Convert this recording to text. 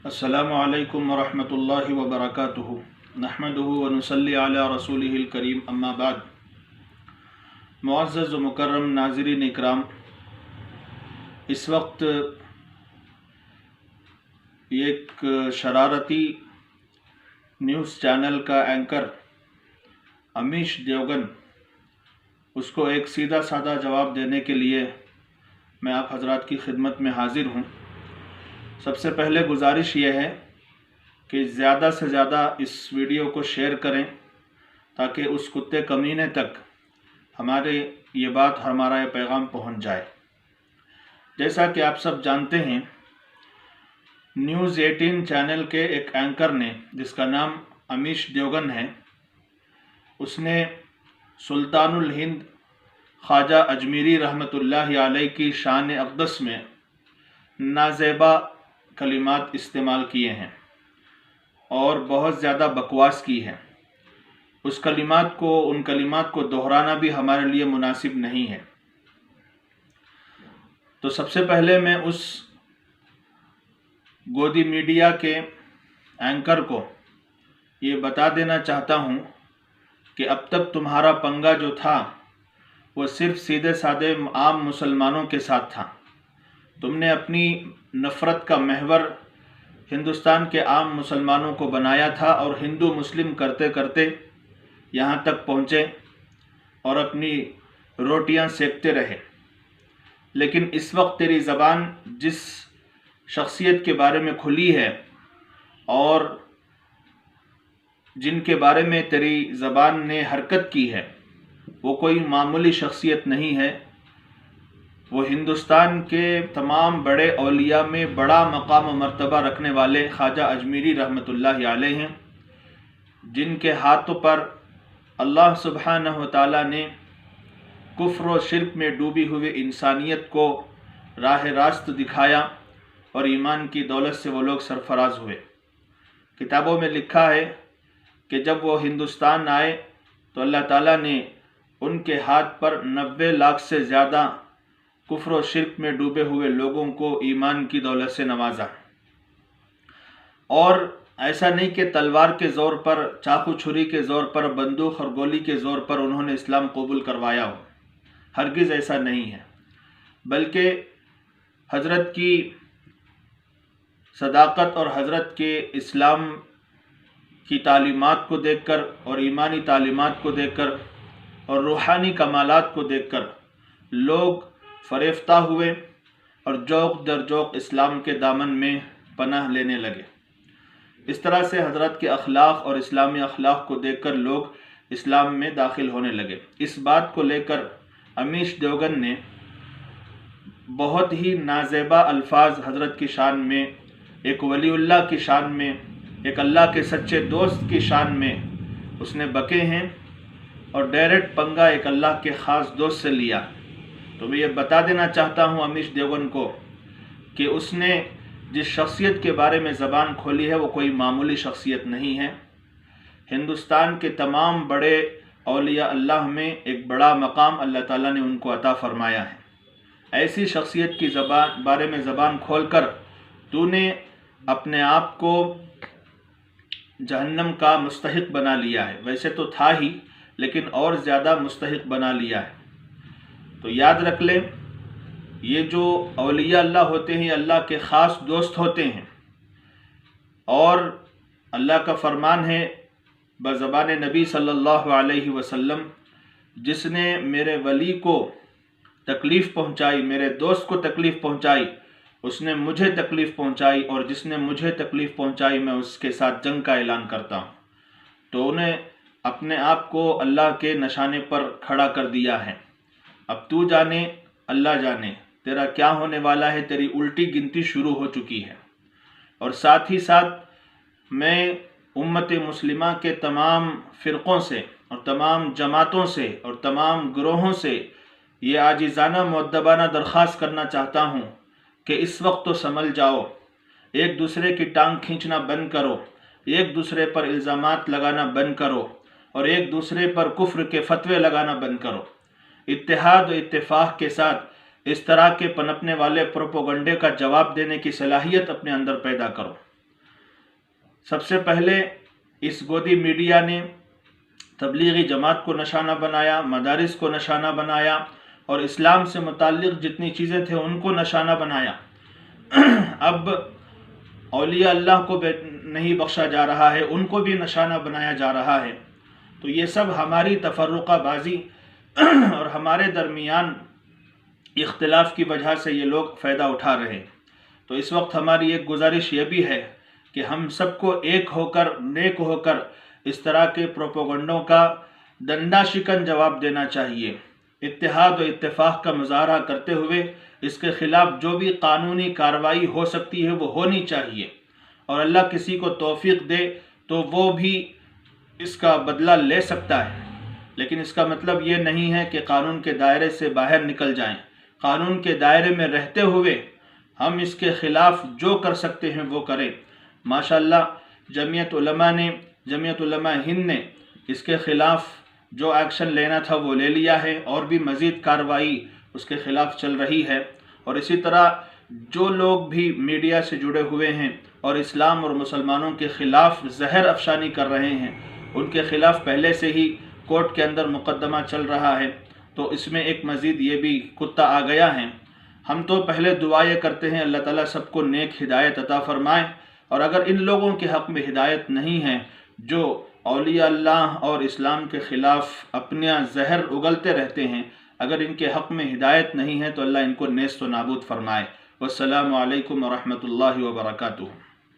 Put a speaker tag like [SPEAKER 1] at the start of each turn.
[SPEAKER 1] السلام علیکم ورحمۃ اللہ وبرکاتہ نحمدہ ونصلی علی رسولہ الکریم اما بعد۔ معزز و مکرم ناظرین اکرام، اس وقت ایک شرارتی نیوز چینل کا اینکر امیش دیوگن، اس کو ایک سیدھا سادہ جواب دینے کے لیے میں آپ حضرات کی خدمت میں حاضر ہوں۔ سب سے پہلے گزارش یہ ہے کہ زیادہ سے زیادہ اس ویڈیو کو شیئر کریں تاکہ اس کتے کمینے تک ہمارے یہ بات، ہمارا یہ پیغام پہنچ جائے۔ جیسا کہ آپ سب جانتے ہیں، نیوز 18 چینل کے ایک اینکر نے، جس کا نام امیش دیوگن ہے، اس نے سلطان الہند خواجہ اجمیری رحمۃ اللہ علیہ کی شان اقدس میں نازیبا کلمات استعمال کیے ہیں اور بہت زیادہ بکواس کی ہے۔ ان کلمات کو دہرانا بھی ہمارے لیے مناسب نہیں ہے۔ تو سب سے پہلے میں اس گودی میڈیا کے اینکر کو یہ بتا دینا چاہتا ہوں کہ اب تک تمہارا پنگا جو تھا وہ صرف سیدھے سادے عام مسلمانوں کے ساتھ تھا۔ تم نے اپنی نفرت کا محور ہندوستان کے عام مسلمانوں کو بنایا تھا اور ہندو مسلم کرتے کرتے یہاں تک پہنچے اور اپنی روٹیاں سیکتے رہے۔ لیکن اس وقت تیری زبان جس شخصیت کے بارے میں کھلی ہے اور جن کے بارے میں تیری زبان نے حرکت کی ہے، وہ کوئی معمولی شخصیت نہیں ہے۔ وہ ہندوستان کے تمام بڑے اولیاء میں بڑا مقام و مرتبہ رکھنے والے خواجہ اجمیری رحمۃ اللہ علیہ ہیں، جن کے ہاتھوں پر اللہ سبحانہ و تعالیٰ نے کفر و شرک میں ڈوبی ہوئی انسانیت کو راہ راست دکھایا اور ایمان کی دولت سے وہ لوگ سرفراز ہوئے۔ کتابوں میں لکھا ہے کہ جب وہ ہندوستان آئے تو اللہ تعالیٰ نے ان کے ہاتھ پر 90 لاکھ سے زیادہ کفر و شرک میں ڈوبے ہوئے لوگوں کو ایمان کی دولت سے نوازا، اور ایسا نہیں کہ تلوار کے زور پر، چاقو چھری کے زور پر، بندوق اور گولی کے زور پر انہوں نے اسلام قبول کروایا ہو۔ ہرگز ایسا نہیں ہے، بلکہ حضرت کی صداقت اور حضرت کے اسلام کی تعلیمات کو دیکھ کر اور ایمانی تعلیمات کو دیکھ کر اور روحانی کمالات کو دیکھ کر لوگ فریفتہ ہوئے اور جوق در جوق اسلام کے دامن میں پناہ لینے لگے۔ اس طرح سے حضرت کے اخلاق اور اسلامی اخلاق کو دیکھ کر لوگ اسلام میں داخل ہونے لگے۔ اس بات کو لے کر امیش دیوگن نے بہت ہی نازیبا الفاظ حضرت کی شان میں، ایک ولی اللہ کی شان میں، ایک اللہ کے سچے دوست کی شان میں اس نے بکے ہیں اور ڈائریکٹ پنگا ایک اللہ کے خاص دوست سے لیا۔ تو میں یہ بتا دینا چاہتا ہوں امیش دیوگن کو کہ اس نے جس شخصیت کے بارے میں زبان کھولی ہے وہ کوئی معمولی شخصیت نہیں ہے۔ ہندوستان کے تمام بڑے اولیاء اللہ میں ایک بڑا مقام اللہ تعالیٰ نے ان کو عطا فرمایا ہے۔ ایسی شخصیت کی بارے میں زبان کھول کر تو نے اپنے آپ کو جہنم کا مستحق بنا لیا ہے۔ ویسے تو تھا ہی، لیکن اور زیادہ مستحق بنا لیا ہے۔ تو یاد رکھ لیں، یہ جو اولیاء اللہ ہوتے ہیں، اللہ کے خاص دوست ہوتے ہیں، اور اللہ کا فرمان ہے بزبان نبی صلی اللہ علیہ وسلم، جس نے میرے ولی کو تکلیف پہنچائی، میرے دوست کو تکلیف پہنچائی، اس نے مجھے تکلیف پہنچائی، اور جس نے مجھے تکلیف پہنچائی میں اس کے ساتھ جنگ کا اعلان کرتا ہوں۔ تو انہیں اپنے آپ کو اللہ کے نشانے پر کھڑا کر دیا ہے۔ اب تو جانے، اللہ جانے تیرا کیا ہونے والا ہے۔ تیری الٹی گنتی شروع ہو چکی ہے۔ اور ساتھ ہی ساتھ میں امت مسلمہ کے تمام فرقوں سے اور تمام جماعتوں سے اور تمام گروہوں سے یہ عاجزانہ مؤدبانہ درخواست کرنا چاہتا ہوں کہ اس وقت تو سنبھل جاؤ، ایک دوسرے کی ٹانگ کھینچنا بند کرو، ایک دوسرے پر الزامات لگانا بند کرو، اور ایک دوسرے پر کفر کے فتوے لگانا بند کرو۔ اتحاد و اتفاق کے ساتھ اس طرح کے پنپنے والے پروپیگنڈے کا جواب دینے کی صلاحیت اپنے اندر پیدا کرو۔ سب سے پہلے اس گودی میڈیا نے تبلیغی جماعت کو نشانہ بنایا، مدارس کو نشانہ بنایا، اور اسلام سے متعلق جتنی چیزیں تھیں ان کو نشانہ بنایا۔ اب اولیاء اللہ کو نہیں بخشا جا رہا ہے، ان کو بھی نشانہ بنایا جا رہا ہے۔ تو یہ سب ہماری تفرقہ بازی اور ہمارے درمیان اختلاف کی وجہ سے یہ لوگ فائدہ اٹھا رہے ہیں۔ تو اس وقت ہماری ایک گزارش یہ بھی ہے کہ ہم سب کو ایک ہو کر، نیک ہو کر اس طرح کے پروپیگنڈوں کا ڈنڈا شکن جواب دینا چاہیے۔ اتحاد و اتفاق کا مظاہرہ کرتے ہوئے اس کے خلاف جو بھی قانونی کارروائی ہو سکتی ہے وہ ہونی چاہیے، اور اللہ کسی کو توفیق دے تو وہ بھی اس کا بدلہ لے سکتا ہے۔ لیکن اس کا مطلب یہ نہیں ہے کہ قانون کے دائرے سے باہر نکل جائیں۔ قانون کے دائرے میں رہتے ہوئے ہم اس کے خلاف جو کر سکتے ہیں وہ کریں۔ ماشاءاللہ جمعیت علماء ہند نے اس کے خلاف جو ایکشن لینا تھا وہ لے لیا ہے، اور بھی مزید کارروائی اس کے خلاف چل رہی ہے۔ اور اسی طرح جو لوگ بھی میڈیا سے جڑے ہوئے ہیں اور اسلام اور مسلمانوں کے خلاف زہر افشانی کر رہے ہیں، ان کے خلاف پہلے سے ہی کورٹ کے اندر مقدمہ چل رہا ہے۔ تو اس میں ایک مزید یہ بھی کتا آ گیا ہے۔ ہم تو پہلے دعائیں کرتے ہیں اللہ تعالیٰ سب کو نیک ہدایت عطا فرمائے، اور اگر ان لوگوں کے حق میں ہدایت نہیں ہے جو اولیاء اللہ اور اسلام کے خلاف اپنا زہر اگلتے رہتے ہیں، اگر ان کے حق میں ہدایت نہیں ہے تو اللہ ان کو نیست و نابود فرمائے۔ والسلام علیکم ورحمۃ اللہ وبرکاتہ۔